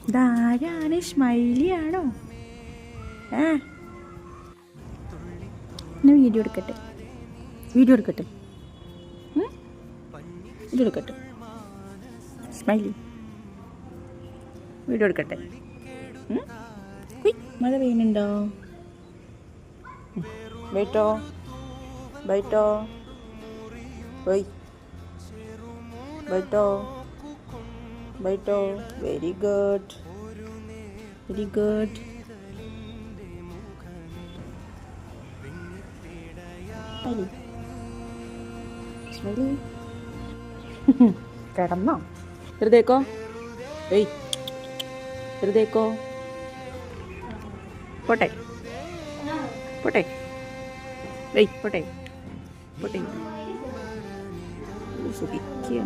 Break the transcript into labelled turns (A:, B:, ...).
A: ഇതാരാണ്? സ്മൈലിയാണോ? ഞാൻ വീഡിയോ എടുക്കട്ടെ? വീഡിയോ എടുക്കട്ടെ? വീഡിയോ എടുക്കട്ടെ? സ്മൈലി വീഡിയോ എടുക്കട്ടെ? മഴ പെയ്യുന്നുണ്ടോ? ബൈറ്റോ ബൈറ്റോ ഓയ് ബൈറ്റോ ബൈറ്റോ. Very good, very good. Smiley കിടന്നോ? ഹൃദയക്കോ? ഏയ് ഹൃദയക്കോ? പോട്ടെ പോട്ടെ. ഏയ് പോട്ടെ പോട്ടെ. സുഖിക്കുക.